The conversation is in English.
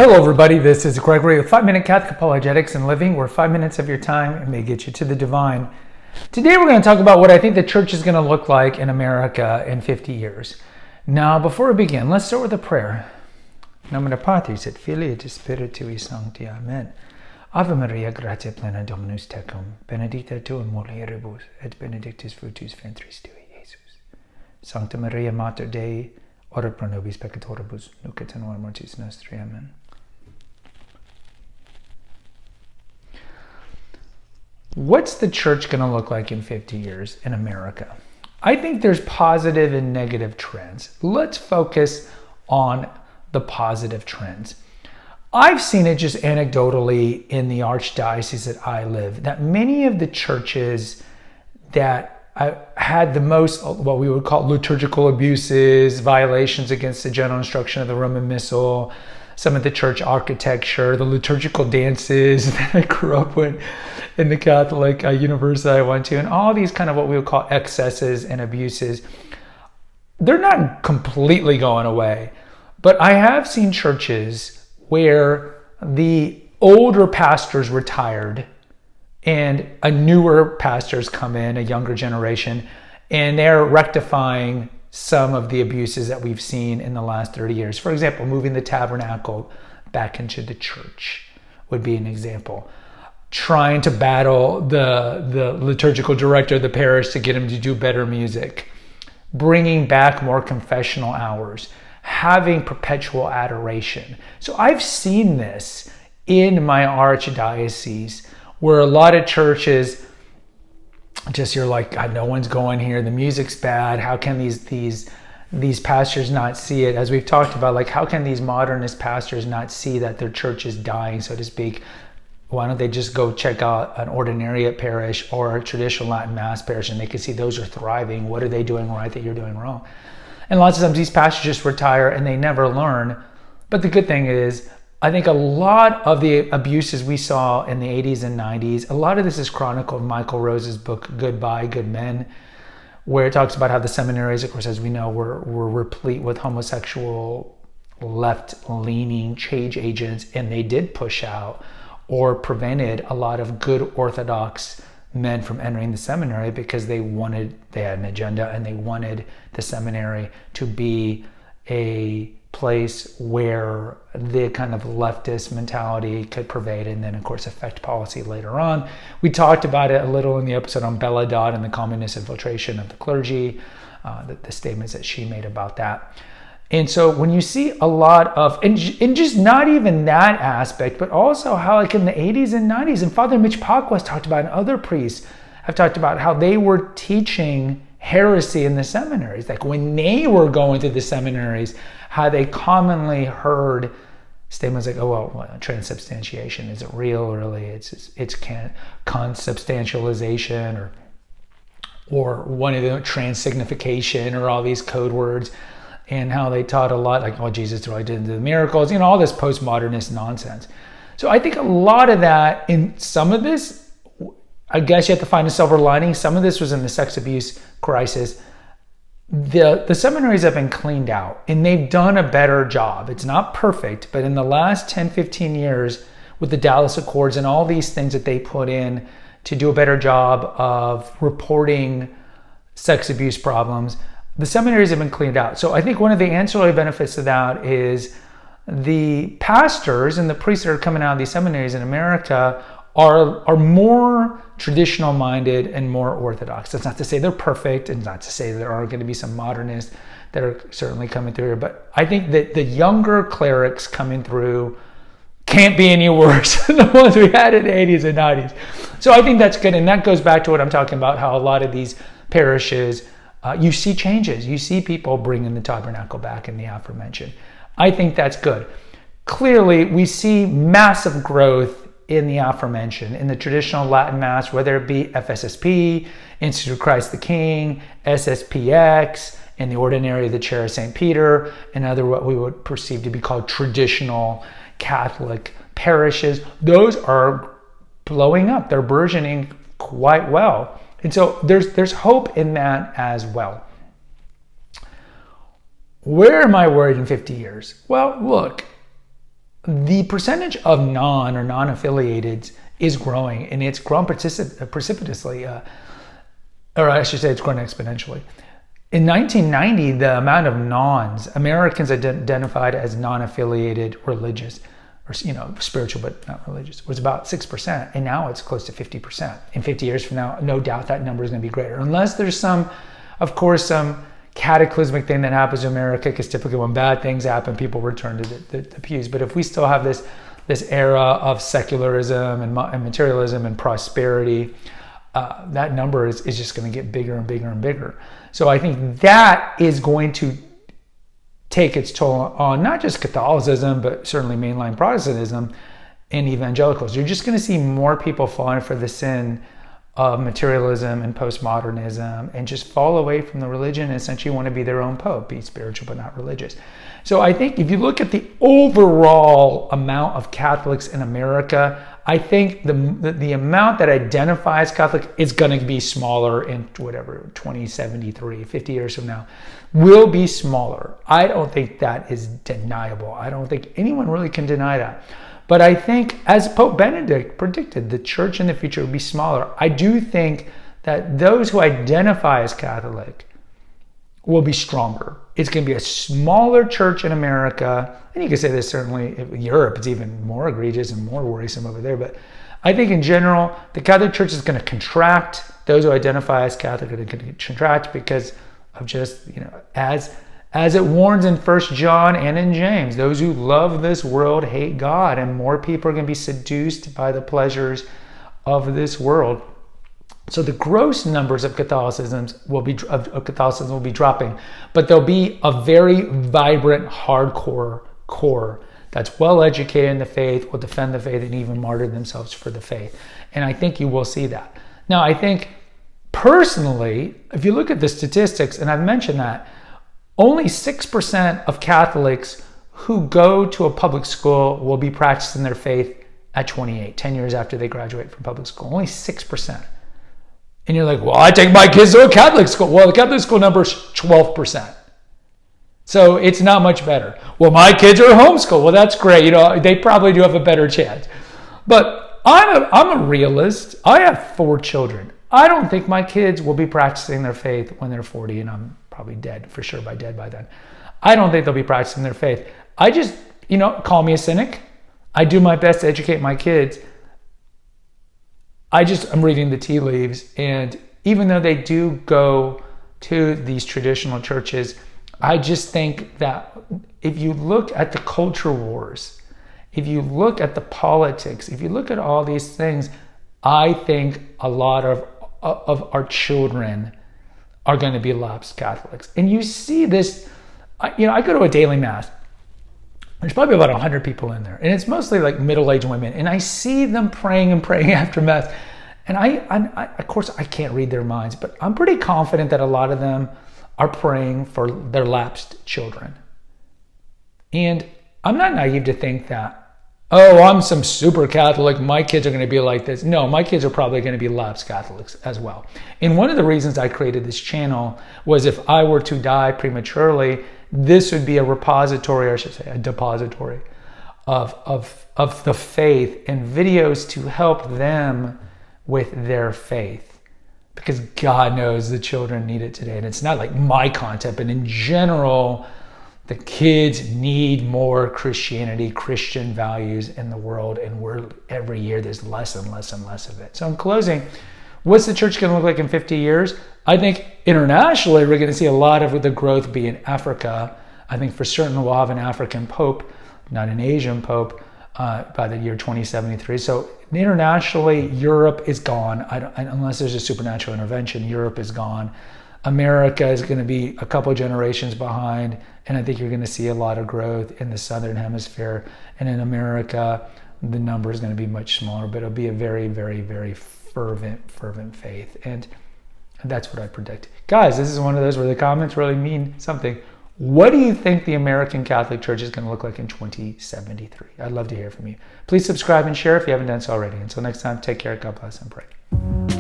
Hello everybody, this is Gregory with 5-Minute Catholic Apologetics and Living, where 5 minutes of your time may get you to the divine. Today we're going to talk about what I think the church is going to look like in America in 50 years. Now, before we begin, let's start with a prayer. Nomine Patris et Filii et Spiritui Sancti. Amen. Ave Maria, gratia plena Dominus tecum, benedicta tu in mulieribus, et benedictus fructus ventris tui, Iesus. Sancta Maria, Mater Dei, ora pro nobis peccatoribus, nunc et in hora mortis nostri. Amen. What's the church going to look like in 50 years in America? I think there's positive and negative trends. Let's focus on the positive trends. I've seen it just anecdotally in the archdiocese that I live, that many of the churches that had the most, what we would call liturgical abuses, violations against the general instruction of the Roman Missal, some of the church architecture, the liturgical dances that I grew up with in the Catholic university I went to, and all these kind of what we would call excesses and abuses, they're not completely going away. But I have seen churches where the older pastors retired and a newer pastors come in, a younger generation, and they're rectifying some of the abuses that we've seen in the last 30 years. For example, moving the tabernacle back into the church would be an example. Trying to battle the liturgical director of the parish to get him to do better music. Bringing back more confessional hours. Having perpetual adoration. So I've seen this in my archdiocese where a lot of churches just, you're like, God, no one's going here, the music's bad, how can these pastors not see it? As we've talked about, like, how can these modernist pastors not see that their church is dying, so to speak? Why don't they just go check out an ordinariate parish or a traditional Latin Mass parish and they can see those are thriving? What are they doing right that you're doing wrong? And lots of times these pastors just retire and they never learn. But the good thing is, I think a lot of the abuses we saw in the 80s and 90s, a lot of this is chronicled in Michael Rose's book, Goodbye, Good Men, where it talks about how the seminaries, of course, as we know, were replete with homosexual, left-leaning change agents, and they did push out or prevented a lot of good Orthodox men from entering the seminary because they had an agenda and they wanted the seminary to be a place where the kind of leftist mentality could pervade and then, of course, affect policy later on. We talked about it a little in the episode on Bella Dodd and the communist infiltration of the clergy, the statements that she made about that. And so when you see a lot of, and just not even that aspect, but also how, like, in the 80s and 90s, and Father Mitch Pacwas talked about, and other priests have talked about how they were teaching heresy in the seminaries. Like, when they were going to the seminaries, how they commonly heard statements like, oh, well, transubstantiation isn't real, really. It's consubstantialization, or one of the transsignification, or all these code words. And how they taught a lot, like, oh, Jesus really didn't do the miracles, all this postmodernist nonsense. So I think a lot of that, in some of this, I guess you have to find a silver lining. Some of this was in the sex abuse crisis. The seminaries have been cleaned out, and they've done a better job. It's not perfect, but in the last 10, 15 years, with the Dallas Accords and all these things that they put in to do a better job of reporting sex abuse problems, the seminaries have been cleaned out. So I think one of the ancillary benefits of that is the pastors and the priests that are coming out of these seminaries in America are more traditional minded and more orthodox. That's not to say they're perfect, and not to say there aren't going to be some modernists that are certainly coming through here. But I think that the younger clerics coming through can't be any worse than the ones we had in the 80s and 90s. So I think that's good. And that goes back to what I'm talking about, how a lot of these parishes, you see changes. You see people bringing the tabernacle back in the aforementioned. I think that's good. Clearly, we see massive growth in the aforementioned, in the traditional Latin Mass, whether it be FSSP, Institute of Christ the King, SSPX, in the Ordinary of the Chair of St. Peter, and other what we would perceive to be called traditional Catholic parishes. Those are blowing up. They're burgeoning quite well. And so there's hope in that as well. Where am I worried in 50 years? Well, look, the percentage of non-affiliated is growing, and it's grown precipitously, or I should say it's grown exponentially. In 1990, the amount of Americans identified as non-affiliated religious, or spiritual but not religious, was about 6%, and now it's close to 50%. In 50 years from now, no doubt that number is going to be greater, unless there's some cataclysmic thing that happens in America, because typically when bad things happen, people return to the pews. But if we still have this era of secularism and materialism and prosperity, that number is just going to get bigger and bigger and bigger. So I think that is going to take its toll on not just Catholicism, but certainly mainline Protestantism and evangelicals. You're just going to see more people falling for the sin of materialism and postmodernism and just fall away from the religion and essentially want to be their own pope, be spiritual but not religious. So I think if you look at the overall amount of Catholics in America, I think the amount that identifies Catholic is going to be smaller in 2073, 50 years from now, will be smaller. I don't think that is deniable. I don't think anyone really can deny that. But I think, as Pope Benedict predicted, the church in the future will be smaller. I do think that those who identify as Catholic will be stronger. It's going to be a smaller church in America. And you can say this certainly in Europe, it's even more egregious and more worrisome over there. But I think in general, the Catholic Church is going to contract. Those who identify as Catholic are going to contract because of just, as it warns in 1 John and in James, those who love this world hate God, and more people are going to be seduced by the pleasures of this world. So the gross numbers of Catholicism will be dropping, but there'll be a very vibrant, hardcore core that's well educated in the faith, will defend the faith, and even martyr themselves for the faith. And I think you will see that. Now, I think personally, if you look at the statistics, and I've mentioned that, only 6% of Catholics who go to a public school will be practicing their faith at 28, 10 years after they graduate from public school. Only 6%. And you're like, well, I take my kids to a Catholic school. Well, the Catholic school number is 12%. So it's not much better. Well, my kids are homeschooled. Well, that's great. They probably do have a better chance. But I'm a realist. I have 4 children. I don't think my kids will be practicing their faith when they're 40, and I'm probably dead by then. I don't think they'll be practicing their faith. I just, call me a cynic. I do my best to educate my kids. I'm reading the tea leaves, and even though they do go to these traditional churches, I just think that if you look at the culture wars, if you look at the politics, if you look at all these things, I think a lot of our children are going to be lapsed Catholics. And you see this, I go to a daily mass. There's probably about 100 people in there, and it's mostly like middle-aged women. And I see them praying after mass. And I of course, I can't read their minds, but I'm pretty confident that a lot of them are praying for their lapsed children. And I'm not naive to think that, I'm some super Catholic, my kids are going to be like this. No, my kids are probably going to be lapsed Catholics as well. And one of the reasons I created this channel was if I were to die prematurely, this would be a repository, or I should say a depository of the faith and videos to help them with their faith. Because God knows the children need it today. And it's not like my content, but in general, the kids need more Christianity, Christian values in the world. And every year there's less and less and less of it. So in closing, what's the church going to look like in 50 years? I think internationally, we're going to see a lot of the growth be in Africa. I think for certain we'll have an African pope, not an Asian pope, by the year 2073. So internationally, Europe is gone. Unless there's a supernatural intervention, Europe is gone. America is going to be a couple generations behind, and I think you're going to see a lot of growth in the Southern Hemisphere. And in America, the number is going to be much smaller, but it'll be a very, very, very fervent faith. And that's what I predict. Guys, this is one of those where the comments really mean something. What do you think the American Catholic Church is going to look like in 2073? I'd love to hear from you. Please subscribe and share if you haven't done so already. Until next time, take care, God bless, and pray.